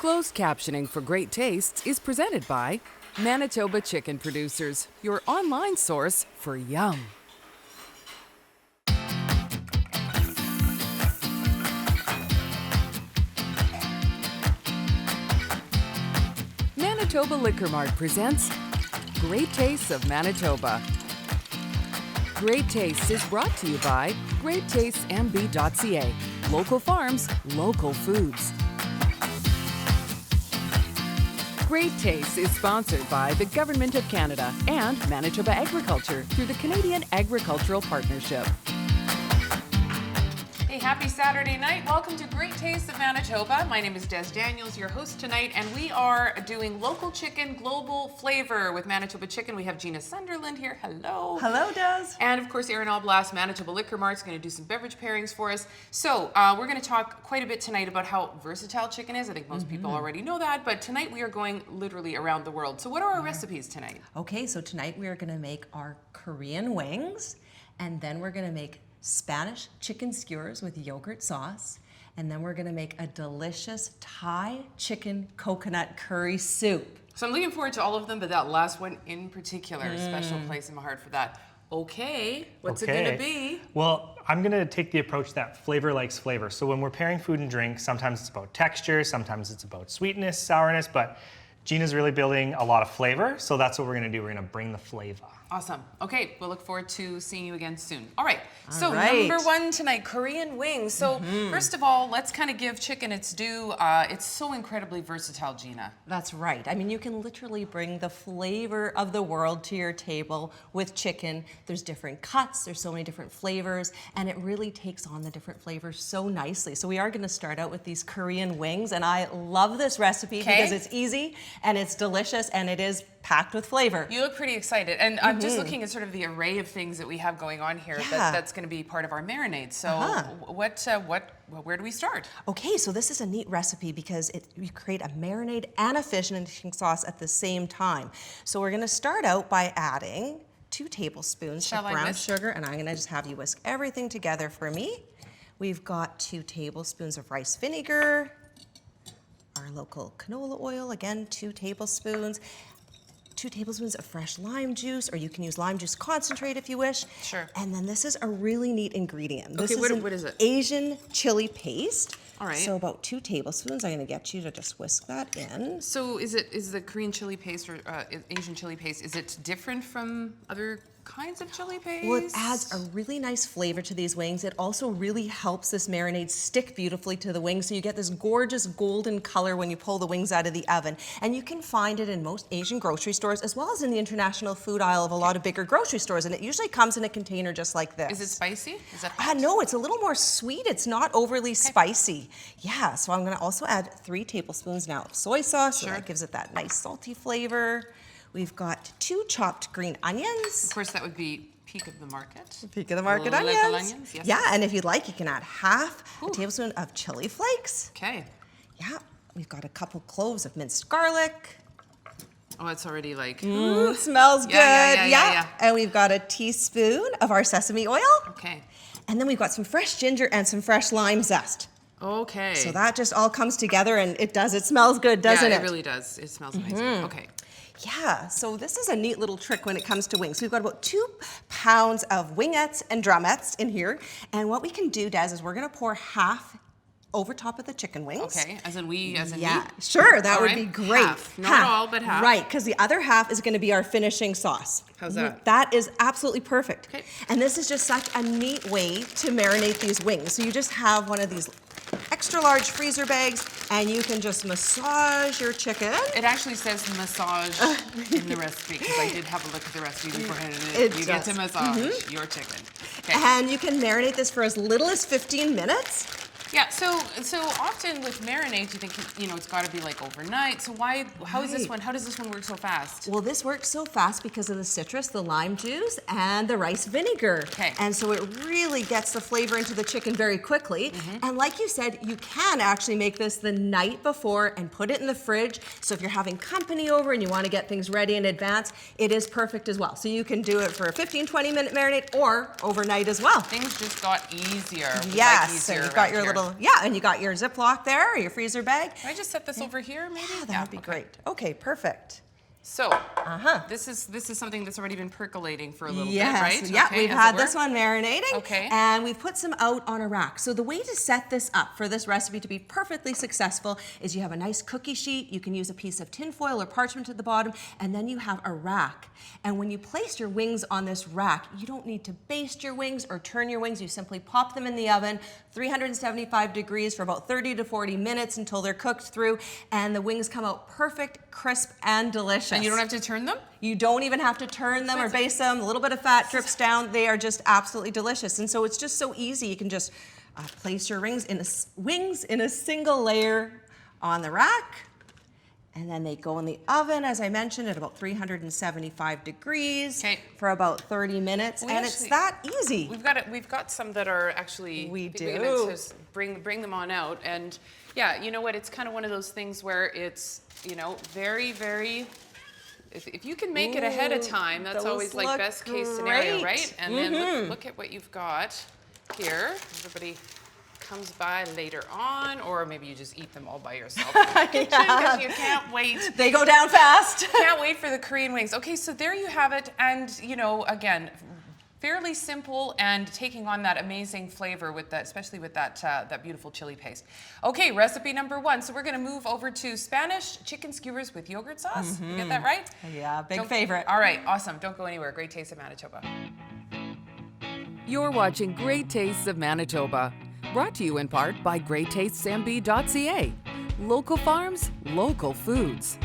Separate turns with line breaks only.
Closed captioning for great tastes is presented by Manitoba Chicken Producers, your online source for yum. Manitoba Liquor Mart presents Great Tastes of Manitoba. Great Tastes is brought to you by GreatTastesMB.ca. Local farms, local foods. Great Tastes is sponsored by the Government of Canada and Manitoba Agriculture through the Canadian Agricultural Partnership.
Hey, happy Saturday night. Welcome to Great Tastes of Manitoba. My name is Des Daniels, your host tonight, and we are doing local chicken, global flavor with Manitoba Chicken. We have Gina Sunderland here. Hello.
Hello, Des.
And of course, Aaron Oblast, Manitoba Liquor Mart, is going to do some beverage pairings for us. So we're going to talk quite a bit tonight about how versatile chicken is. I think most people already know that, but tonight we are going literally around the world. So what are our recipes tonight?
Okay, so tonight we are going to make our Korean wings, and then we're going to make Spanish chicken skewers with yogurt sauce, and then we're going to make a delicious Thai chicken coconut curry soup.
So I'm looking forward to all of them, but that last one in particular, special place in my heart for that. Okay, what's it going to be?
Well, I'm going to take the approach that flavor likes flavor. So when we're pairing food and drink, sometimes it's about texture, sometimes it's about sweetness, sourness, but Gina's really building a lot of flavor, so that's what we're going to do. We're going to bring the flavor.
Awesome. Okay, we'll look forward to seeing you again soon. All right,
All right.
Number one tonight, Korean wings. So first of all, let's kind of give chicken its due. It's so incredibly versatile, Gina.
That's right. I mean, you can literally bring the flavor of the world to your table with chicken. There's different cuts, there's so many different flavors, and it really takes on the different flavors so nicely. So we are going to start out with these Korean wings, and I love this recipe because it's easy and it's delicious and it is packed with flavor.
You look pretty excited, and I'm just looking at sort of the array of things that we have going on here. That's going to be part of our marinade. So, where do we start?
Okay, so this is a neat recipe because you create a marinade and a fish and sauce at the same time. So we're going to start out by adding 2 tablespoons of brown sugar, and I'm going to just have you whisk everything together for me. We've got 2 tablespoons of rice vinegar, our local canola oil, again 2 tablespoons. 2 tablespoons of fresh lime juice, or you can use lime juice concentrate if you wish.
Sure.
And then this is a really neat ingredient. This
Okay,
is
what is it?
Asian chili paste.
All right.
So about 2 tablespoons. I'm going to get you to just whisk that in.
So is the Korean chili paste or Asian chili paste, is it different from other kinds of chili paste?
Well, it adds a really nice flavor to these wings. It also really helps this marinade stick beautifully to the wings, so you get this gorgeous golden color when you pull the wings out of the oven. And you can find it in most Asian grocery stores, as well as in the international food aisle of a lot of bigger grocery stores, and it usually comes in a container just like this.
Is it spicy? Is that hot?
No, it's a little more sweet. It's not overly spicy. Yeah, so I'm going to also add 3 tablespoons now of soy sauce, so that gives it that nice salty flavor. We've got 2 chopped green onions.
Of course, that would be peak of the market.
Peak of the market
Little
onions.
local onions, yes.
Yeah, and if you'd like, you can add half a tablespoon of chili flakes.
Okay.
Yeah, we've got a couple cloves of minced garlic.
Oh, it's already like...
Smells good.
Yeah.
And we've got a teaspoon of our sesame oil.
Okay.
And then we've got some fresh ginger and some fresh lime zest.
Okay.
So that just all comes together, and it smells good, doesn't it?
Yeah, it really does. It smells amazing. Okay.
Yeah, so this is a neat little trick when it comes to wings. So we've got about 2 pounds of wingettes and drumettes in here. And what we can do, Des, is we're going to pour half over top of the chicken wings.
Okay, as in me?
Sure, that
All
would
right.
be great.
Half. Not all, but half.
Right, because the other half is going to be our finishing sauce.
How's that?
That is absolutely perfect.
Okay.
And this is just such a neat way to marinate these wings. So you just have one of these extra large freezer bags, and you can just massage your chicken.
It actually says massage in the recipe, because I did have a look at the recipe beforehand, and you get to massage your chicken. Okay.
And you can marinate this for as little as 15 minutes.
Yeah, so often with marinades, you think, it's got to be like overnight. So how does this one work so fast?
Well, this works so fast because of the citrus, the lime juice, and the rice vinegar.
Okay.
And so it really gets the flavor into the chicken very quickly. And like you said, you can actually make this the night before and put it in the fridge. So if you're having company over and you want to get things ready in advance, it is perfect as well. So you can do it for a 15, 20-minute marinade or overnight as well.
Things just got easier.
Yes, so you've got your little and you got your Ziploc there, or your freezer bag.
Can I just set this over here, maybe?
Yeah, that'd be great. Okay, perfect.
So, this is something that's already been percolating for a little bit,
Yes,
right?
yeah,
Okay,
we've
as
had
it
this
were.
one marinating.
Okay.
And we've put some out on a rack. So the way to set this up for this recipe to be perfectly successful is you have a nice cookie sheet. You can use a piece of tin foil or parchment at the bottom, and then you have a rack. And when you place your wings on this rack, you don't need to baste your wings or turn your wings. You simply pop them in the oven, 375 degrees for about 30 to 40 minutes until they're cooked through, and the wings come out perfect, crisp, and delicious.
And you don't have to turn them?
You don't even have to turn them or baste them. A little bit of fat drips down. They are just absolutely delicious. And so it's just so easy. You can just place your wings in a single layer on the rack. And then they go in the oven, as I mentioned, at about 375 degrees for about 30 minutes. And it's that easy.
We've got some that are actually.
We do.
We're gonna just bring them on out. And yeah, you know what? It's kind of one of those things where it's, very, very. If you can make it ahead of time, that's always like best case scenario, right? And then look at what you've got here. Everybody comes by later on, or maybe you just eat them all by yourself in the kitchen because you can't wait.
They go down fast.
Can't wait for the Korean wings. Okay, so there you have it. And, again, fairly simple and taking on that amazing flavor with that, especially with that beautiful chili paste. Okay, recipe number 1. So we're going to move over to Spanish chicken skewers with yogurt sauce. You get that right?
Yeah, big favorite.
All right, awesome. Don't go anywhere. Great Taste of Manitoba.
You're watching Great Tastes of Manitoba, brought to you in part by greattastesmb.ca. Local farms, local foods.